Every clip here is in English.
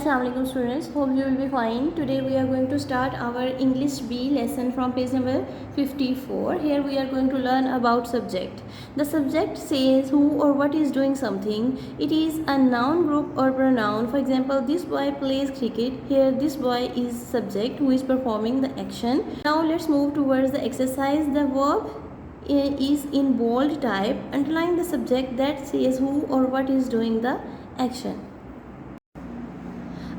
Assalamu alaikum students, hope you will be fine. Today we are going to start our English B lesson from page number 54. Here we are going to learn about subject. The subject says who or what is doing something. It is a noun, group or pronoun. For example, this boy plays cricket. Here this boy is subject who is performing the action. Now let's move towards the exercise. The verb is in bold type. Underline the subject that says who or what is doing the action.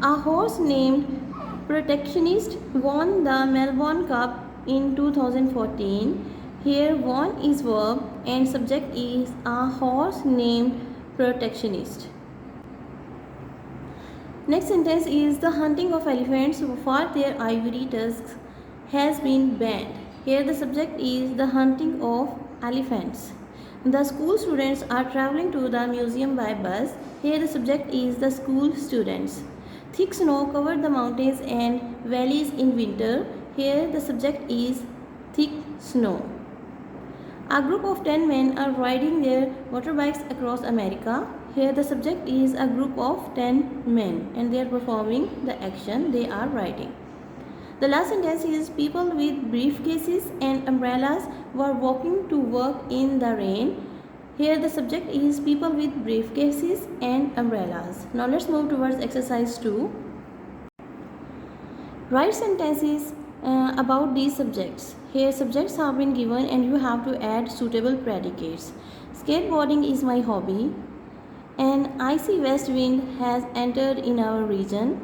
A horse named Protectionist won the Melbourne Cup in 2014. Here won is verb and subject is a horse named Protectionist. Next sentence is the hunting of elephants for their ivory tusks has been banned. Here the subject is the hunting of elephants. The school students are traveling to the museum by bus. Here the subject is the school students. Thick snow covered the mountains and valleys in winter. Here the subject is thick snow. A group of 10 men are riding their motorbikes across America. Here the subject is a group of 10 men and they are performing the action they are riding. The last sentence is people with briefcases and umbrellas were walking to work in the rain. Here the subject is people with briefcases and umbrellas. Now let's move towards exercise 2. Write sentences about these subjects. Here subjects have been given and you have to add suitable predicates. Skateboarding is my hobby. An icy west wind has entered in our region.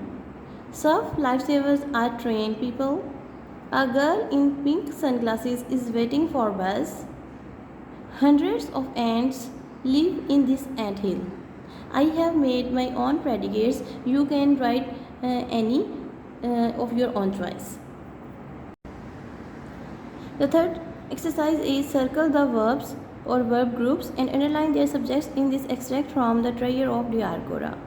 Surf lifesavers are trained people. A girl in pink sunglasses is waiting for bus. Hundreds of ants live in this anthill. I have made my own predicates. You can write any of your own choice. The third exercise is circle the verbs or verb groups and underline their subjects in this extract from the Trier of Diarcora.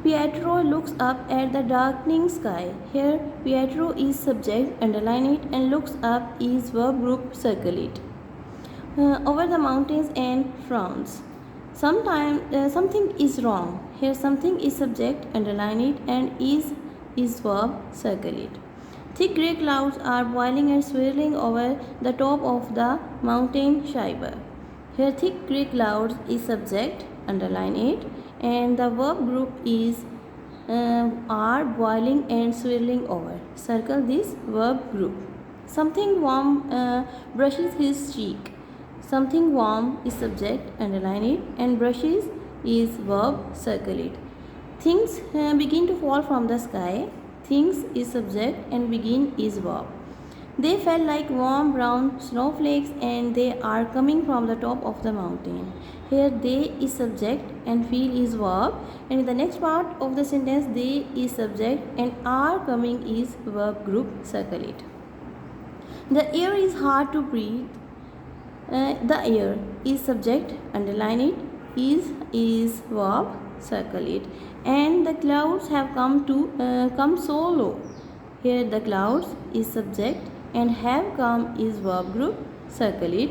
Pietro looks up at the darkening sky. Here Pietro is subject, underline it, and looks up is verb group, circle it. Over the mountains and frowns. Something is wrong. Here something is subject, underline it, and is verb, circle it. Thick grey clouds are boiling and swirling over the top of the mountain Shiber. Here thick grey clouds is subject, underline it, and the verb group is are boiling and swirling over. Circle this verb group. Something warm brushes his cheek. Something warm is subject, underline it, and brushes is verb, circle it. Things begin to fall from the sky. Things is subject and begin is verb. They fell like warm brown snowflakes and they are coming from the top of the mountain. Here they is subject and feel is verb, and in the next part of the sentence they is subject and are coming is verb group, circle it. The air is hard to breathe. The air is subject, underline it, is verb, circle it, and the clouds have come so low. Here the clouds is subject and have come is verb group, circle it.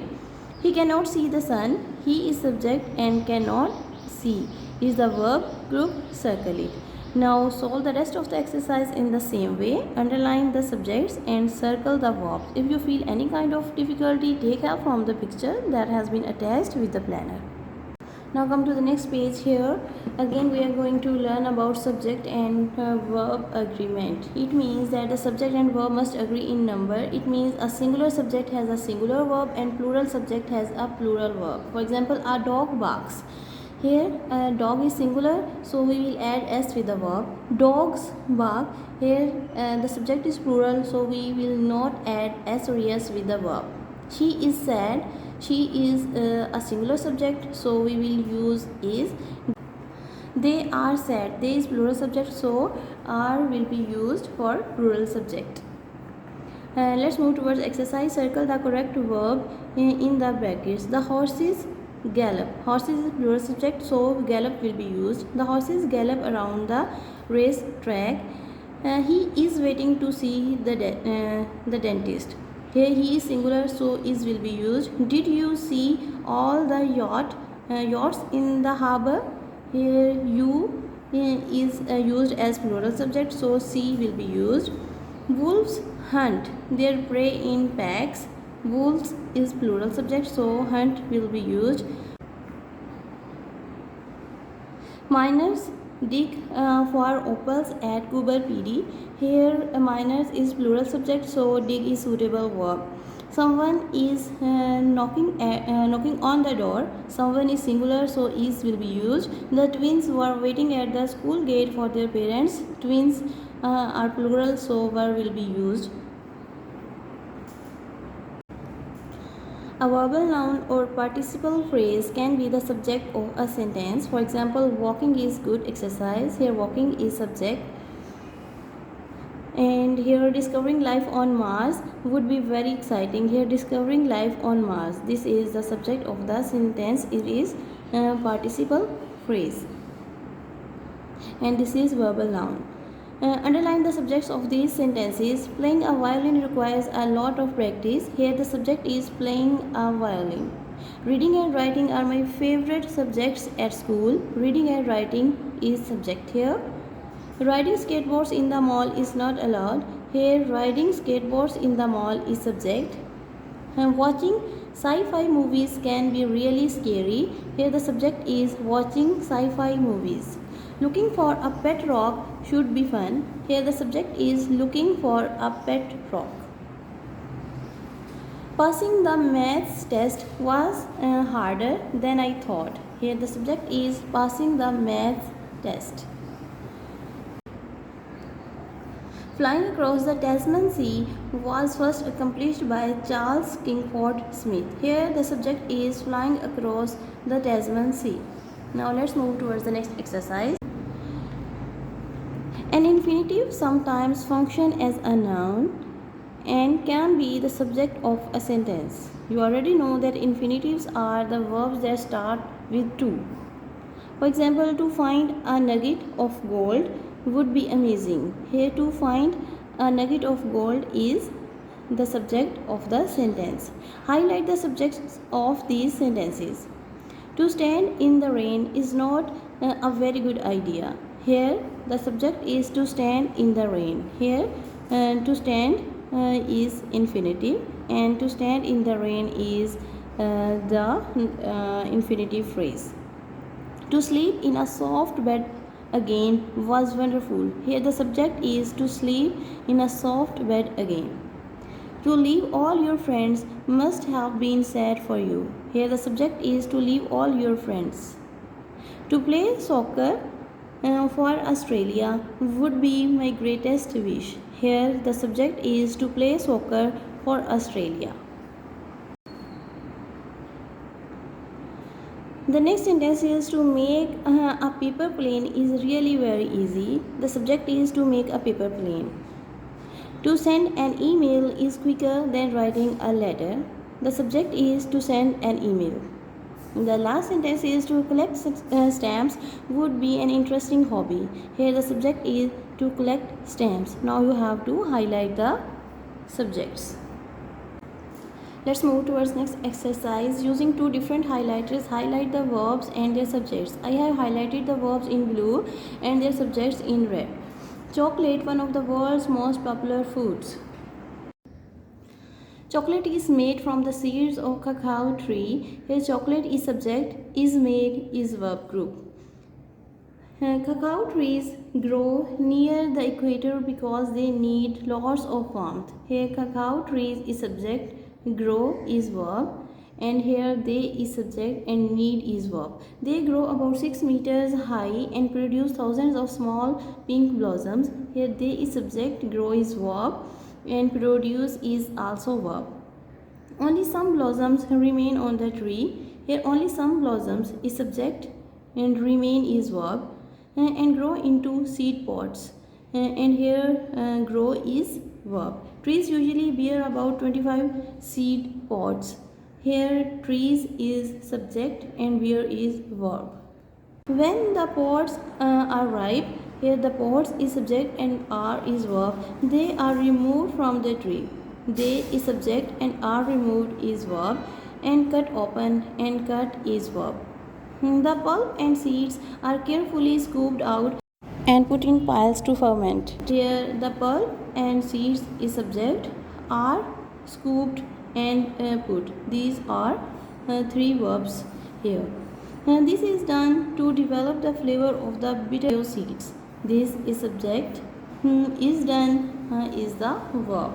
He cannot see the sun. He is subject and cannot see is the verb group, circle it. Now solve the rest of the exercise in the same way. Underline the subjects and circle the verbs. If you feel any kind of difficulty, take help from the picture that has been attached with the planner. Now come to the next page. Here again we are going to learn about subject and verb agreement. It means that the subject and verb must agree in number. It means a singular subject has a singular verb and plural subject has a plural verb. For example, a dog barks. Here dog is singular, so we will add s with the verb. Dogs bark. Here the subject is plural, so we will not add s or es with the verb. She is sad. She is a singular subject, so we will use is. They are sad. They is plural subject, so are will be used for plural subject. Let's move towards exercise. Circle the correct verb in the brackets. The horses gallop. Horses is plural subject, so gallop will be used. The horses gallop around the race track. He is waiting to see the dentist. Here he is singular, so is will be used. Did you see all the yachts in the harbor? Here you is used as plural subject, so C will be used. Wolves hunt their prey in packs. Wolves is plural subject, so hunt will be used. Miners dig for opals at Kubar PD. Here miners is plural subject, so dig is suitable verb. Someone is knocking on the door. Someone is singular, so is will be used. The twins were waiting at the school gate for their parents. Twins are plural, so were will be used. A verbal noun or participle phrase can be the subject of a sentence. For example, walking is good exercise. Here walking is subject. And here discovering life on Mars would be very exciting. Here discovering life on Mars. This is the subject of the sentence. It is a participle phrase. And this is verbal noun. Underline the subjects of these sentences. Playing a violin requires a lot of practice. Here the subject is playing a violin. Reading and writing are my favorite subjects at school. Reading and writing is subject here. Riding skateboards in the mall is not allowed. Here riding skateboards in the mall is subject. Watching sci-fi movies can be really scary. Here the subject is watching sci-fi movies. Looking for a pet rock should be fun. Here the subject is looking for a pet rock. Passing the maths test was harder than I thought. Here the subject is passing the maths test. Flying across the Tasman Sea was first accomplished by Charles Kingford Smith. Here the subject is flying across the Tasman Sea. Now let's move towards the next exercise. An infinitive sometimes functions as a noun and can be the subject of a sentence. You already know that infinitives are the verbs that start with to. For example, to find a nugget of gold would be amazing. Here to find a nugget of gold is the subject of the sentence. Highlight the subjects of these sentences. To stand in the rain is not a very good idea. Here the subject is to stand in the rain. Here to stand is infinitive and to stand in the rain is the infinitive phrase. To sleep in a soft bed again was wonderful. Here the subject is to sleep in a soft bed again. To leave all your friends must have been sad for you. Here the subject is to leave all your friends. To play soccer for Australia would be my greatest wish. Here the subject is to play soccer for Australia. The next sentence is to make a paper plane is really very easy. The subject is to make a paper plane. To send an email is quicker than writing a letter. The subject is to send an email. The last sentence is to collect stamps would be an interesting hobby. Here the subject is to collect stamps. Now you have to highlight the subjects. Let's move towards next exercise. Using two different highlighters, highlight the verbs and their subjects. I have highlighted the verbs in blue and their subjects in red. Chocolate, one of the world's most popular foods. Chocolate is made from the seeds of cacao tree. Here chocolate is subject, is made is verb group. Cacao trees grow near the equator because they need lots of warmth. Here cacao trees is subject, grow is verb, and here they is subject and need is verb. They grow about 6 meters high and produce thousands of small pink blossoms. Here they is subject, grow is verb, and produce is also verb. Only some blossoms remain on the tree. Here only some blossoms is subject and remain is verb, and grow into seed pods, and here grow is verb. Trees usually bear about 25 seed pods. Here trees is subject and bear is verb. When the pods are ripe, here the pods is subject and are is verb. They are removed from the tree. They is subject and are removed is verb, and cut open and cut is verb. The pulp and seeds are carefully scooped out and put in piles to ferment. Here the pulp and seeds is subject, are scooped and put. These are three verbs here. And this is done to develop the flavor of the bitter seeds. This is subject, is done is the verb.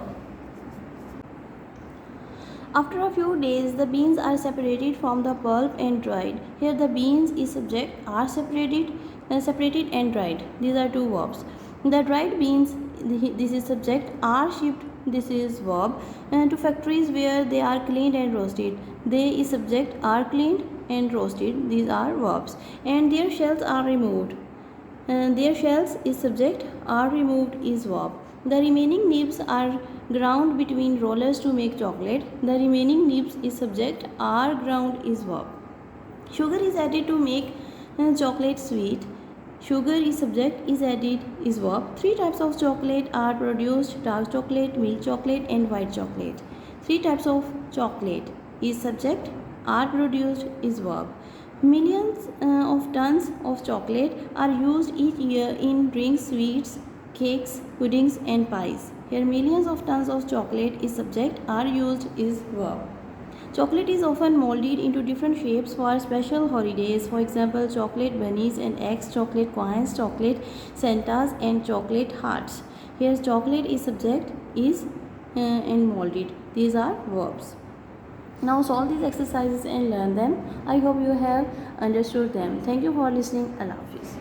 After a few days, the beans are separated from the pulp and dried. Here the beans is subject, are separated and dried. These are two verbs. The dried beans, this is subject, are shipped, this is verb, to factories where they are cleaned and roasted. They is subject, are cleaned and roasted. These are verbs. And their shells are removed. Their shells is subject, are removed is verb. The remaining nibs are ground between rollers to make chocolate. The remaining nibs is subject, are ground is verb. Sugar is added to make chocolate sweet. Sugar is subject, is added is verb. Three types of chocolate are produced: dark chocolate, milk chocolate and white chocolate. Three types of chocolate is subject, are produced is verb. Millions of tons of chocolate are used each year in drinks, sweets, cakes, puddings and pies. Here millions of tons of chocolate is subject, are used is verb. Chocolate is often molded into different shapes for special holidays. For example, chocolate bunnies and eggs, chocolate coins, chocolate Santas and chocolate hearts. Here chocolate is subject, is and molded. These are verbs. Now solve these exercises and learn them. I hope you have understood them. Thank you for listening. Allah Hafiz.